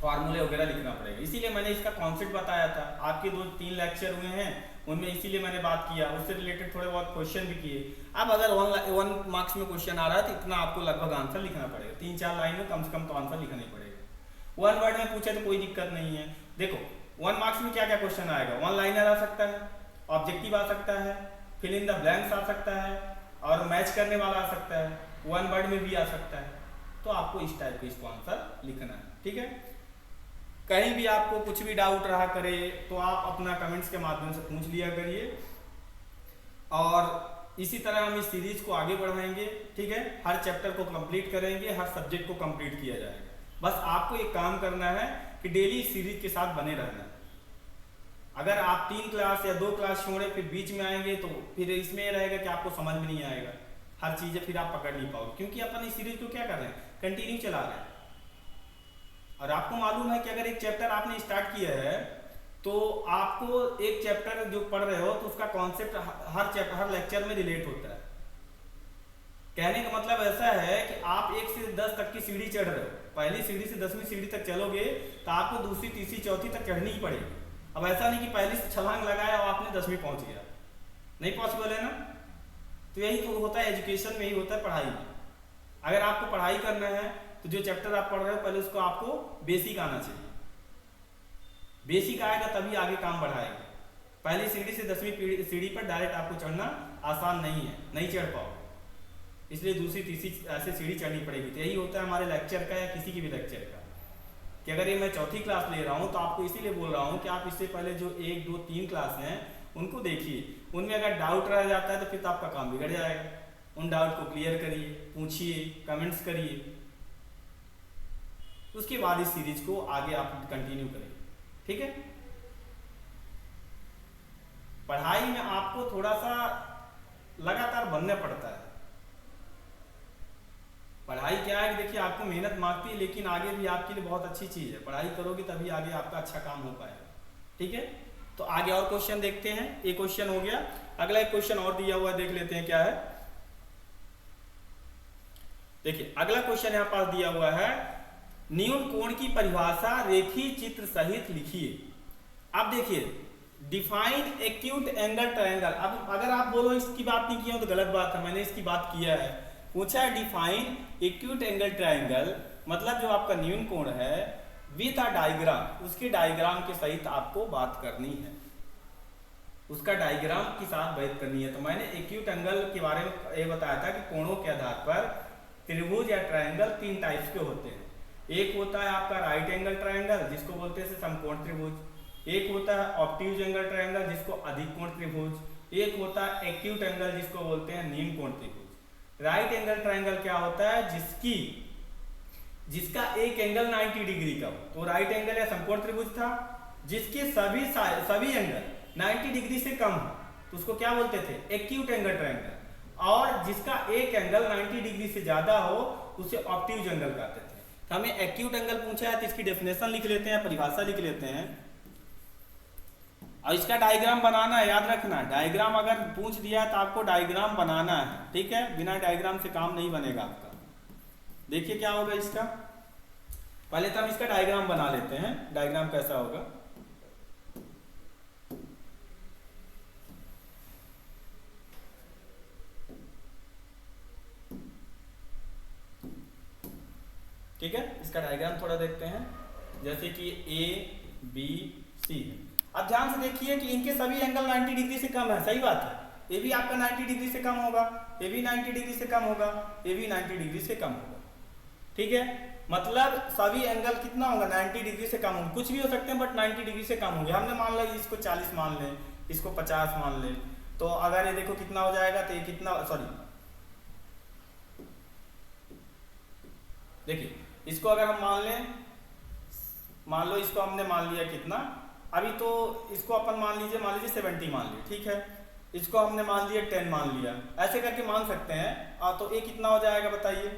A: फॉर्मूले वगैरह लिखना पड़ेगा। इसीलिए मैंने इसका कॉन्सेप्ट बताया था, आपके 2-3 लेक्चर हुए हैं उनमें, इसीलिए मैंने बात किया, उससे रिलेटेड थोड़े बहुत क्वेश्चन भी किए। अब अगर 1 मार्क्स में क्वेश्चन आ रहा है तो इतना आपको लगभग आंसर लिखना पड़ेगा, 3-4 लाइन में कम से कम तो आंसर लिखना ही पड़ेगा। 1 वर्ड में पूछे तो कोई दिक्कत नहीं है। देखो 1 मार्क्स में क्या क्या क्वेश्चन आएगा, 1 लाइनर आ सकता है, ऑब्जेक्टिव आ सकता है, फिल इन द ब्लैंक्स आ सकता है, और मैच करने वाला आ सकता है, 1 वर्ड में भी आ सकता है। तो आपको इस टाइप का इसको आंसर लिखना है, ठीक है। कहीं भी आपको कुछ भी डाउट रहा करे तो आप अपना कमेंट्स के माध्यम से पूछ लिया करिए, और इसी तरह हम इस सीरीज को आगे बढ़ाएंगे, ठीक है। हर चैप्टर को कंप्लीट करेंगे, हर सब्जेक्ट को कंप्लीट किया जाएगा। बस आपको एक काम करना है कि डेली इस सीरीज के साथ बने रहना है। अगर आप 3 क्लास या 2 क्लास छोड़े फिर बीच में आएंगे तो फिर इसमें रहेगा कि आपको समझ में नहीं आएगा, हर चीजें फिर आप पकड़ नहीं पाओगे, क्योंकि अपन इस सीरीज को क्या कर रहे हैं, कंटिन्यू चला रहे हैं। और आपको मालूम है कि अगर एक चैप्टर आपने स्टार्ट किया है तो आपको एक चैप्टर जो पढ़ रहे हो तो उसका कॉन्सेप्ट हर लेक्चर में रिलेट होता है। कहने का मतलब ऐसा है कि आप 1 से 10 तक की सीढ़ी चढ़ रहे हो, पहली सीढ़ी से 10वीं सीढ़ी तक चलोगे तो आपको दूसरी, तीसरी, चौथी तक चढ़नी ही पड़ेगी। अब ऐसा नहीं कि पहली से छलांग लगाया और आपने 10वीं पहुंच गया, नहीं पॉसिबल है ना। तो यही तो होता है एजुकेशन में, ही होता है पढ़ाई में। अगर आपको पढ़ाई करना है तो जो चैप्टर आप पढ़ रहे हो पहले उसको आपको बेसिक आना चाहिए, बेसिक आएगा तभी आगे काम बढ़ाएगा। पहली सीढ़ी से 10वीं सीढ़ी पर डायरेक्ट आपको चढ़ना आसान नहीं है, नहीं चढ़ पाओगे, इसलिए दूसरी, तीसरी ऐसे सीढ़ी चढ़नी पड़ेगी। तो यही होता है हमारे लेक्चर का या किसी की भी लेक्चर का, कि अगर ये मैं चौथी क्लास ले रहा हूँ तो आपको इसीलिए बोल रहा हूँ कि आप इससे पहले जो 1, 2, 3 क्लास हैं उनको देखिए, उनमें अगर डाउट रह जाता है तो फिर तो आपका काम बिगड़ जाएगा। उन डाउट को क्लियर करिए, पूछिए, कमेंट्स करिए, उसके बाद इस सीरीज को आगे आप कंटिन्यू करें, ठीक है। पढ़ाई में आपको थोड़ा सा लगातार बनना पड़ता है। पढ़ाई क्या है कि देखिए आपको मेहनत मांगती है, लेकिन आगे भी आपके लिए बहुत अच्छी चीज है। पढ़ाई करोगे तभी आगे आपका अच्छा काम हो पाएगा, ठीक है। तो आगे और क्वेश्चन देखते हैं। एक क्वेश्चन हो गया, अगला एक क्वेश्चन और दिया हुआ है, देख लेते हैं क्या है। देखिए अगला क्वेश्चन यहाँ पास दिया हुआ है, न्यून कोण की परिभाषा रेखीय चित्र सहित लिखिए। अब देखिए डिफाइंड एक्यूट एंगल ट्रायंगल। अब अगर आप बोलो इसकी बात नहीं किया तो गलत बात है, मैंने इसकी बात किया है। पूछा है डिफाइन एक्यूट एंगल ट्रायंगल, मतलब जो आपका न्यून कोण है विद अ डायग्राम, उसके डायग्राम के सहित आपको बात करनी है, उसका डायग्राम के साथ बात करनी है। तो मैंने एक्यूट एंगल के बारे में ये बताया था कि कोणों के आधार पर त्रिभुज या ट्रायंगल 3 टाइप्स के होते हैं। एक होता है आपका राइट एंगल ट्रायंगल जिसको बोलते हैं समकोण त्रिभुज, एक होता है ऑब्ट्यूज एंगल ट्रायंगल जिसको अधिक कोण त्रिभुज, एक होता है एक्यूट एंगल जिसको बोलते हैं निम्न कोण त्रिभुज। राइट एंगल ट्रायंगल क्या होता है, जिसका एक एंगल 90 डिग्री का हो, तो राइट एंगल या समकोण त्रिभुज था जिसके सभी एंगल 90 डिग्री से कम हो तो उसको क्या बोलते थे, एक्यूट एंगल ट्रायंगल। और जिसका एक एंगल 90 डिग्री से ज्यादा हो उसे ऑब्ट्यूज एंगल कहते थे। तो हमें एक्यूट एंगल पूछा है तो इसकी डेफिनेशन लिख लेते हैं, परिभाषा लिख लेते हैं, और इसका डायग्राम बनाना है। याद रखना, डायग्राम अगर पूछ दिया तो आपको डायग्राम बनाना है, ठीक है। बिना डायग्राम से काम नहीं बनेगा आपका। देखिए क्या होगा इसका, पहले तो हम इसका डायग्राम बना लेते हैं, डायग्राम कैसा होगा। ठीक है, इसका डायग्राम थोड़ा देखते हैं। जैसे कि ए बी सी है। अब ध्यान से देखिए कि इनके सभी एंगल 90 डिग्री से कम है, सही बात है। ए भी आपका 90 डिग्री से कम होगा, ए भी 90 डिग्री से कम होगा, ए भी 90 डिग्री से कम होगा। ठीक है, मतलब सभी एंगल कितना होगा, 90 डिग्री से कम होगा। कुछ भी हो सकते हैं बट 90 डिग्री से कम होंगे। हमने मान लिया इसको 40 मान लें, इसको 50 मान लें, तो अगर ये देखो कितना हो जाएगा, तो ये कितना, सॉरी देखिए इसको अगर हम मान लें, मान लो इसको हमने मान लिया कितना, अभी तो इसको अपन मान लीजिए 70 मान लिया, ठीक है। इसको हमने मान लिया 10 मान लिया, ऐसे करके मान सकते हैं। तो ये कितना हो जाएगा बताइए,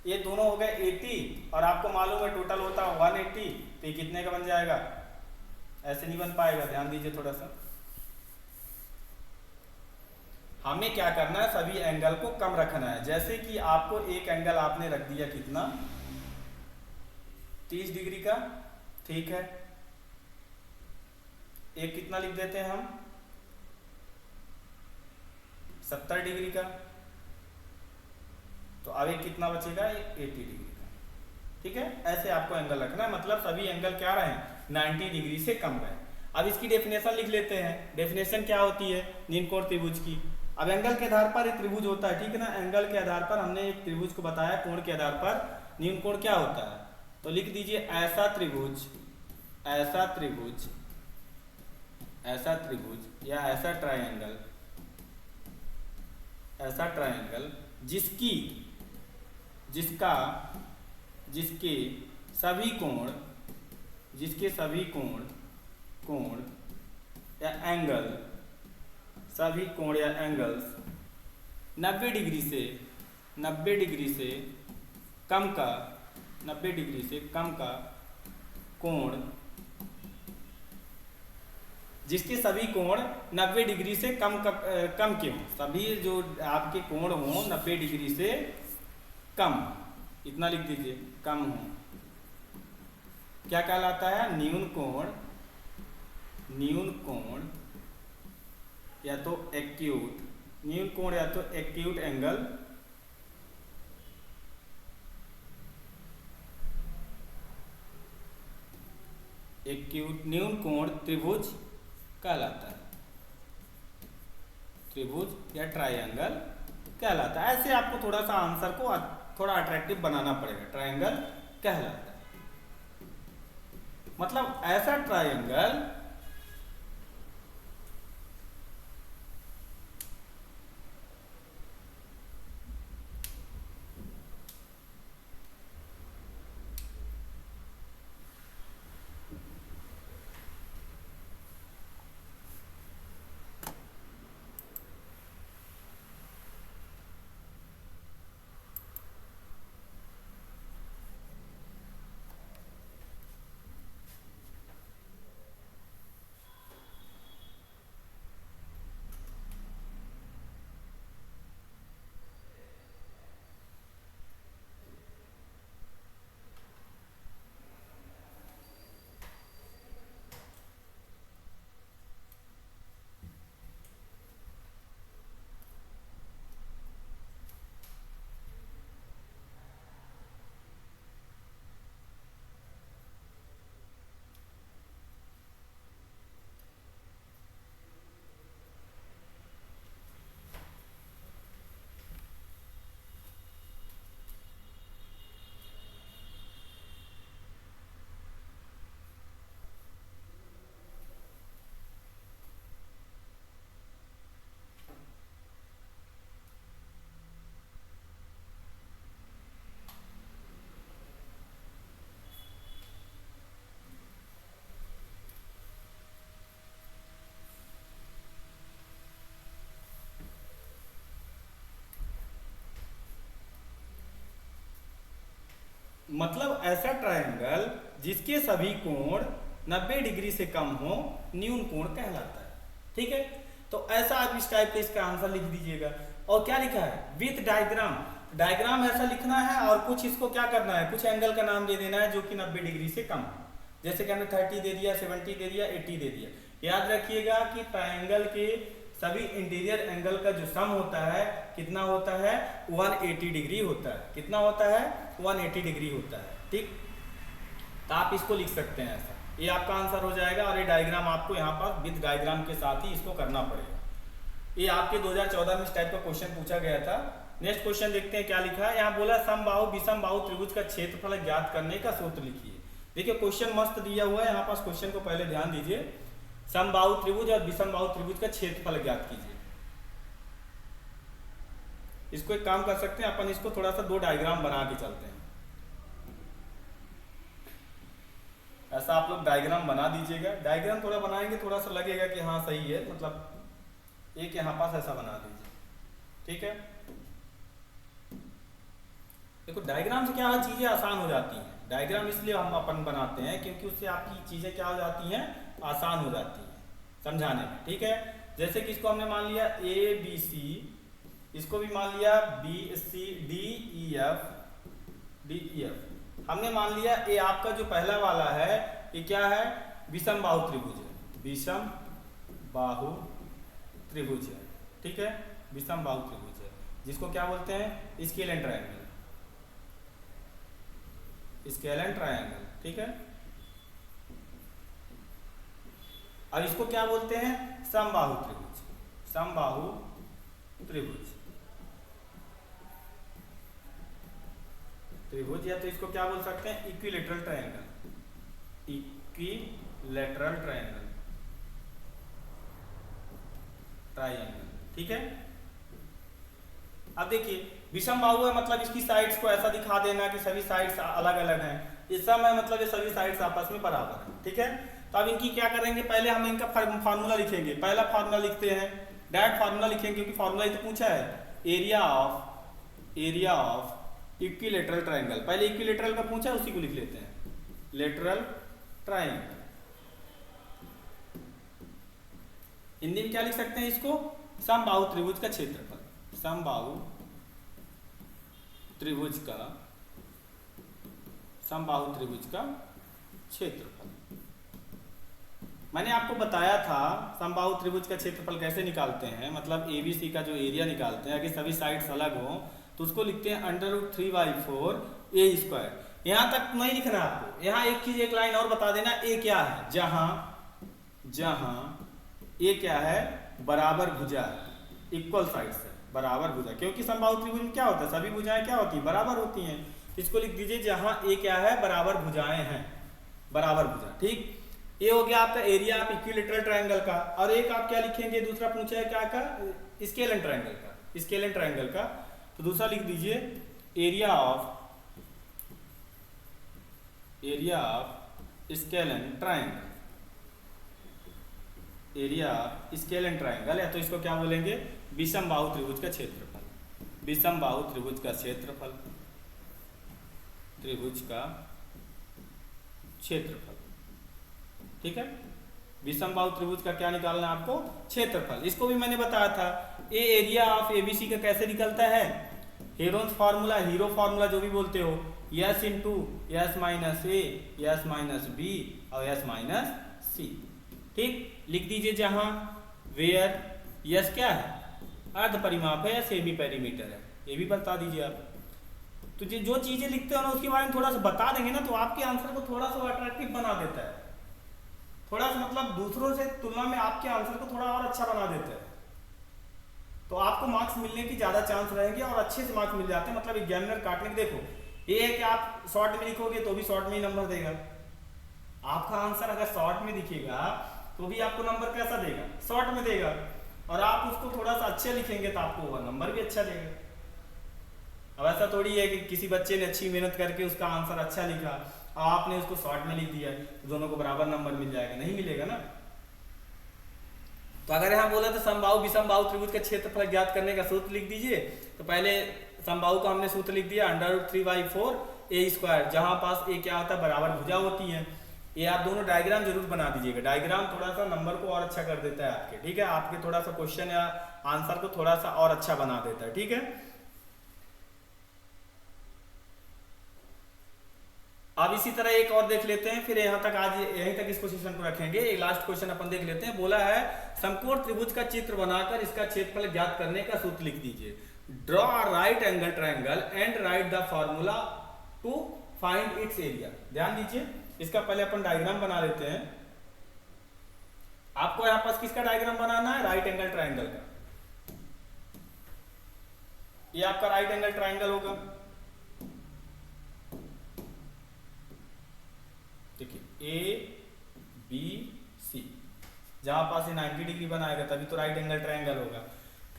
A: ये दोनों हो गए 80 और आपको मालूम है टोटल होता है 180, तो ये कितने का बन जाएगा, ऐसे नहीं बन पाएगा, ध्यान दीजिए थोड़ा सा। हमें क्या करना है, सभी एंगल को कम रखना है। जैसे कि आपको एक एंगल आपने रख दिया कितना, 30 डिग्री का, ठीक है। एक कितना लिख देते हैं हम, 70 डिग्री का, तो अब एक कितना बचेगा, 80 डिग्री का। ठीक है, ऐसे आपको एंगल रखना है, मतलब सभी एंगल क्या रहे, 90 डिग्री से कम रहे। अब इसकी डेफिनेशन लिख लेते हैं। डेफिनेशन क्या होती है निम्नकोण त्रिभुज की। अब एंगल के आधार पर एक त्रिभुज होता है, ठीक है ना। एंगल के आधार पर हमने एक त्रिभुज को बताया, कोण के आधार पर निम्नकोण क्या होता है। तो लिख दीजिए ऐसा त्रिभुज, ऐसा त्रिभुज, ऐसा त्रिभुज या ऐसा ट्रायंगल, ऐसा ट्रायंगल जिसकी, जिसका, जिसके सभी कोण, जिसके सभी कोण, कोण या एंगल, सभी कोण या एंगल्स 90 डिग्री से, 90 डिग्री से कम का, 90 डिग्री से कम का कोण, जिसके सभी कोण 90 डिग्री से कम कम के हों, सभी जो आपके कोण हों 90 डिग्री से कम, इतना लिख दीजिए, कम हो, क्या कहलाता है, न्यून कोण, न्यून कोण या तो एक्यूट, न्यून कोण या तो एक्यूट एंगल, एक्यूट न्यून कोण त्रिभुज कहलाता है, त्रिभुज या ट्रायंगल कहलाता है। ऐसे आपको थोड़ा सा आंसर को थोड़ा अट्रैक्टिव बनाना पड़ेगा, ट्रायंगल कहलाता है। मतलब ऐसा ट्रायंगल मतलब ऐसा ट्रायंगल जिसके सभी कोण 90 डिग्री से कम हो न्यून कोण कहलाता है। ठीक है, तो ऐसा आप इस टाइप के इसका आंसर लिख दीजिएगा। और क्या लिखा है, विथ डायग्राम, डायग्राम ऐसा लिखना है और कुछ इसको क्या करना है, कुछ एंगल का नाम दे देना है जो कि 90 डिग्री से कम है। जैसे कि हमने 30 दे दिया, 70 दे दिया, 80 दे दिया। याद रखिएगा कि ट्रायंगल के सभी इंटीरियर एंगल का जो सम होता है कितना होता है, 180 डिग्री होता है। कितना होता है, 180 डिग्री होता है। ठीक, तो आप इसको लिख सकते हैं ऐसा, ये आपका आंसर हो जाएगा। और ये डायग्राम आपको यहाँ पर विद डायग्राम के साथ ही इसको करना पड़ेगा। ये आपके 2014 में इस टाइप का क्वेश्चन पूछा गया था। नेक्स्ट क्वेश्चन देखते हैं क्या लिखा है। यहाँ बोला समबाहु विषमबाहु त्रिभुज का क्षेत्रफल ज्ञात करने का सूत्र लिखिए। देखिए क्वेश्चन मस्त दिया हुआ है, यहाँ पास क्वेश्चन को पहले ध्यान दीजिए। समबाहु त्रिभुज और विषमबाहु त्रिभुज का क्षेत्रफल ज्ञात कीजिए। इसको एक काम कर सकते हैं अपन, इसको थोड़ा सा दो डायग्राम बना के चलते हैं। ऐसा आप लोग डायग्राम बना दीजिएगा। डायग्राम थोड़ा बनाएंगे, थोड़ा सा लगेगा कि हाँ सही है, मतलब एक यहाँ पास ऐसा बना दीजिए। ठीक है, देखो डायग्राम से क्या है, चीजें आसान हो जाती हैं। डायग्राम इसलिए हम अपन बनाते हैं क्योंकि उससे आपकी चीजें क्या हो जाती हैं, आसान हो जाती हैं समझाने में। ठीक है, जैसे कि इसको हमने मान लिया ए बी सी, इसको भी मान लिया B C D E F. हमने मान लिया ए आपका जो पहला वाला है ये क्या है, विषम बाहु त्रिभुज है। विषम बाहु त्रिभुज है। ठीक है, विषम बाहु त्रिभुज है, जिसको क्या बोलते हैं, स्केलेन ट्रायंगल। Scalene triangle. ठीक है, और इसको क्या बोलते हैं, समबाहु त्रिभुज। समबाहु त्रिभुज, त्रिभुज, या तो इसको क्या बोल सकते हैं, equilateral triangle. Equilateral triangle, triangle. ठीक है, अब देखिए विषम बाहु है मतलब इसकी साइड्स को ऐसा दिखा देना कि सभी साइड्स अलग अलग हैं। ये सम है मतलब ये सभी साइड्स आपस में बराबर हैं। ठीक है, तो अब इनकी क्या करेंगे, पहले हम इनका फार्मूला लिखेंगे। पहला फार्मूला लिखते हैं, डायरेक्ट फार्मूला लिखेंगे क्योंकि फार्मूला ही तो पूछा है। एरिया ऑफ इक्विलेटरल ट्रायंगल, पहले इक्विलेटरल का पूछा है उसी को लिख लेते हैं, लेटरल ट्रायंगल। हिंदी में क्या लिख सकते हैं इसको, समबाहु त्रिभुज का क्षेत्रफल। समबाहु त्रिभुज का, समबाहु त्रिभुज का क्षेत्रफल। मैंने आपको बताया था समबाहु त्रिभुज का क्षेत्रफल कैसे निकालते हैं, मतलब एबीसी का जो एरिया निकालते हैं, अगर सभी साइड्स अलग हो तो उसको लिखते हैं √3/4 ए स्क्वायर। यहां तक नहीं लिखना आपको, यहाँ एक चीज, एक लाइन और बता देना, ए क्या है, जहां ए क्या है, बराबर भुजा, इक्वल साइड्स है, बराबर भुजा। क्योंकि समबाहु त्रिभुज में क्या होता है, सभी भुजाएं क्या होती हैं, बराबर होती हैं। इसको लिख दीजिए जहां ए क्या है, बराबर भुजाएं हैं, बराबर भुजा। ठीक, ये हो गया आपका एरिया ऑफ इक्विलेटरल ट्रायंगल का। और एक आप क्या लिखेंगे, दूसरा पूछा है क्या का, स्केलेन ट्रायंगल का। स्केलेन ट्रायंगल का तो दूसरा लिख दीजिए area of scalene triangle. Area scalene triangle है तो इसको क्या बोलेंगे, विषम बाहु त्रिभुज का क्षेत्रफल। विषम बाहु त्रिभुज का क्षेत्रफल, त्रिभुज का क्षेत्रफल। ठीक है, विषम बाहु त्रिभुज का क्या निकालना है आपको, क्षेत्रफल। इसको भी मैंने बताया था, ए एरिया ऑफ एबीसी का कैसे निकलता है, हेरोन्स फार्मूला, हीरो फार्मूला जो भी बोलते हो, yes into s minus a, s minus B और यस माइनस सी। ठीक, लिख दीजिए जहां वेयर यस क्या है, अर्ध परिमाप है या सेमी पेरीमीटर है, ये भी बता दीजिए आप। तो जो चीजें लिखते हो ना उसके बारे में थोड़ा सा बता देंगे ना तो आपके आंसर को थोड़ा सा अट्रैक्टिव बना देता है, थोड़ा सा मतलब दूसरों से तुलना में आपके आंसर को थोड़ा और अच्छा बना देता है। तो आपको मार्क्स मिलने की ज्यादा चांस रहेंगे और अच्छे से मार्क्स मिल जाते हैं। मतलब एग्जामिनर काटने के, देखो ये है कि आप शॉर्ट में लिखोगे तो भी शॉर्ट में ही नंबर देगा। आपका आंसर अगर शॉर्ट में दिखेगा तो भी आपको नंबर कैसा देगा, शॉर्ट में देगा। और आप उसको थोड़ा सा अच्छे लिखेंगे तो आपको वह नंबर भी अच्छा देगा। अब ऐसा थोड़ी है कि किसी बच्चे ने अच्छी मेहनत करके उसका आंसर अच्छा लिखा और आपने उसको शॉर्ट में लिख दिया तो दोनों को बराबर नंबर मिल जाएगा, नहीं मिलेगा ना। तो अगर यहाँ बोला तो समबाहु विषमबाहु त्रिभुज का क्षेत्रफल ज्ञात करने का सूत्र लिख दीजिए। तो पहले समबाहु का हमने सूत्र लिख दिया √3/4 ए स्क्वायर, जहां पास ए क्या होता है, बराबर भुजा होती है। ये आप दोनों डायग्राम जरूर बना दीजिएगा, डायग्राम थोड़ा सा नंबर को और अच्छा कर देता है आपके। ठीक है, आपके थोड़ा सा क्वेश्चन या आंसर को थोड़ा सा और अच्छा बना देता है। ठीक है, अब इसी तरह एक और देख लेते हैं, फिर यहाँ तक आज यहीं तक इसको सेशन को रखेंगे। एक लास्ट क्वेश्चन अपन देख लेते हैं। बोला है समकोण त्रिभुज का चित्र बनाकर इसका क्षेत्रफल ज्ञात करने का सूत्र लिख दीजिए। Draw a right angle triangle and write the formula to find its area. ध्यान दीजिए, इसका पहले अपन डायग्राम बना लेते हैं। आपको यहाँ पास किसका डायग्राम बनाना है? राइट एंगल ट्रायंगल का। ये आपका राइट एंगल ट्रायंगल होगा। देखिए ए बी सी, जहां पास 90 डिग्री बनाएगा तभी तो राइट एंगल ट्रायंगल होगा।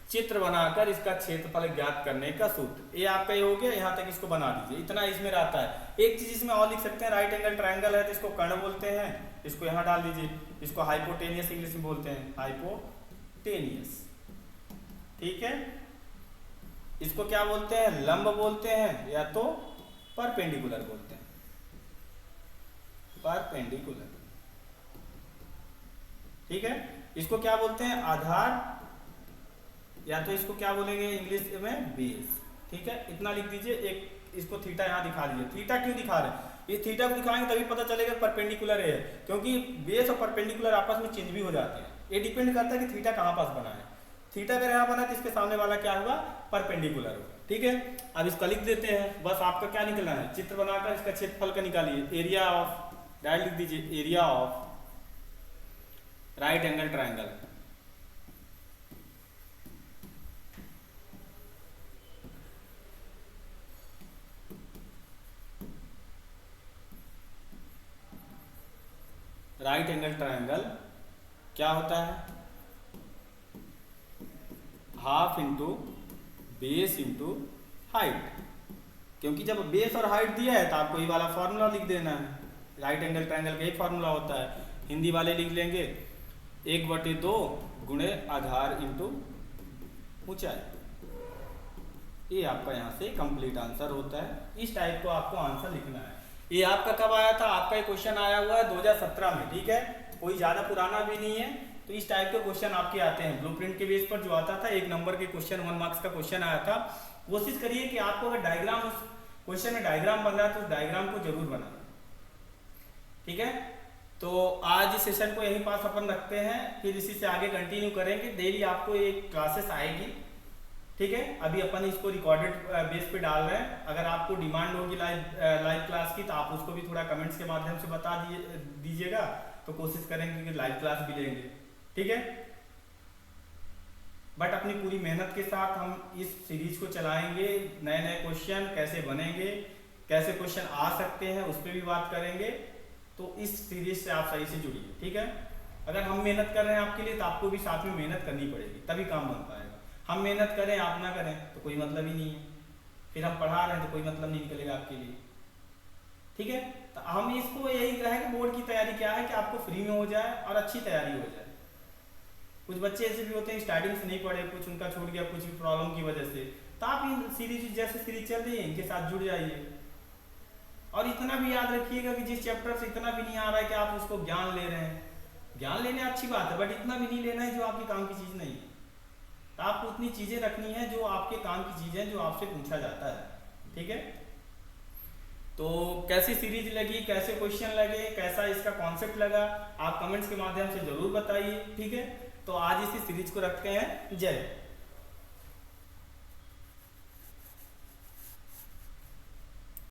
A: चित्र बनाकर इसका क्षेत्रफल ज्ञात करने का सूत्र, ये आपका ये हो गया। यहां तक इसको बना दीजिए, इतना इसमें रहता है। एक चीज इसमें और लिख सकते हैं, राइट एंगल ट्रायंगल है तो इसको कर्ण बोलते हैं, इसको यहां डाल दीजिए। इसको हाइपोटेनियस इंग्लिश में बोलते हैं, हाइपोटेनियस। ठीक है, इसको क्या बोलते हैं? लंब बोलते हैं या तो परपेंडिकुलर बोलते हैं, परपेंडिकुलर। ठीक है, इसको क्या बोलते हैं? आधार, या तो इसको क्या बोलेंगे इंग्लिश में? बेस। ठीक है, इतना लिख दीजिए। एक इसको थीटा यहाँ दिखा दीजिए। थीटा क्यों दिखा रहे हैं? ये थीटा को दिखाएंगे तभी पता चलेगा परपेंडिकुलर है, क्योंकि बेस और परपेंडिकुलर आपस में चेंज भी हो जाते हैं। ये डिपेंड करता है कि थीटा कहाँ पास बना है। थीटा अगर यहाँ बना तो इसके सामने वाला क्या हुआ? परपेंडिकुलर होगा। ठीक है, अब इसका लिख देते हैं। बस आपका क्या निकलना है? चित्र बनाकर इसका क्षेत्रफल का निकालिए। एरिया ऑफ, डायरेक्ट लिख दीजिए, area of right angle triangle. Right angle triangle क्या होता है? Half into base into height. क्योंकि जब बेस और हाइट दिया है तो आपको ये वाला फॉर्मूला लिख देना है। राइट एंगल ट्रायंगल का एक फॉर्मूला होता है, हिंदी वाले लिख लेंगे 1/2 गुणे आधार इंटू ऊंचाई। ये आपका यहाँ से कंप्लीट आंसर होता है। इस टाइप को आपको आंसर लिखना है। ये आपका कब आया था? आपका ये क्वेश्चन आया हुआ है 2017 में। ठीक है, कोई ज्यादा पुराना भी नहीं है। तो इस टाइप के क्वेश्चन आपके आते हैं ब्लूप्रिंट के बेस पर। जो आता था 1 नंबर के क्वेश्चन, 1 मार्क्स का क्वेश्चन आया था। कोशिश करिए कि आपको अगर डायग्राम, उस क्वेश्चन में डायग्राम बन रहा है तो उस डायग्राम को जरूर बनाना। ठीक है, तो आज इस सेशन को यहीं पास अपन रखते हैं, फिर इसी से आगे कंटिन्यू करेंगे। डेली आपको एक क्लासेस आएगी। ठीक है, अभी अपन इसको रिकॉर्डेड बेस पे डाल रहे हैं। अगर आपको डिमांड होगी लाइव क्लास की तो आप उसको भी थोड़ा कमेंट्स के माध्यम से बता दीजिएगा, तो कोशिश करेंगे कि लाइव क्लास भी लेंगे। ठीक है, बट अपनी पूरी मेहनत के साथ हम इस सीरीज को चलाएंगे। नए नए क्वेश्चन कैसे बनेंगे, कैसे क्वेश्चन आ सकते हैं, उस पर भी बात करेंगे। तो इस सीरीज से आप सही से जुड़िए। ठीक है, अगर हम मेहनत कर रहे हैं आपके लिए तो आपको भी साथ में मेहनत करनी पड़ेगी, तभी काम बन पाएगा। हम मेहनत करें आप ना करें तो कोई मतलब ही नहीं है। फिर हम पढ़ा रहे हैं तो कोई मतलब नहीं निकलेगा आपके लिए। ठीक है, तो हम इसको यही कहें कि बोर्ड की तैयारी क्या है कि आपको फ्री में हो जाए और अच्छी तैयारी हो जाए। कुछ बच्चे ऐसे भी होते हैं स्टार्टिंग से नहीं पढ़े, कुछ उनका छूट गया कुछ भी प्रॉब्लम की वजह से, तो आप इन सीरीज जैसे सीरीज चल रही है इनके साथ जुड़ जाइए। और इतना भी याद रखिएगा कि जिस चैप्टर से इतना भी नहीं आ रहा है कि आप उसको ज्ञान ले रहे हैं। ज्ञान लेने अच्छी बात है, बट इतना भी नहीं लेना है जो आपके काम की चीज़ नहीं है। तो आपको उतनी चीज़ें रखनी है जो आपके काम की चीज़ें, जो आपसे पूछा जाता है। ठीक है, तो कैसी सीरीज लगी, कैसे क्वेश्चन लगे, कैसा इसका कॉन्सेप्ट लगा, आप कमेंट्स के माध्यम से जरूर बताइए। ठीक है, तो आज इसी सीरीज को रखते हैं। जय।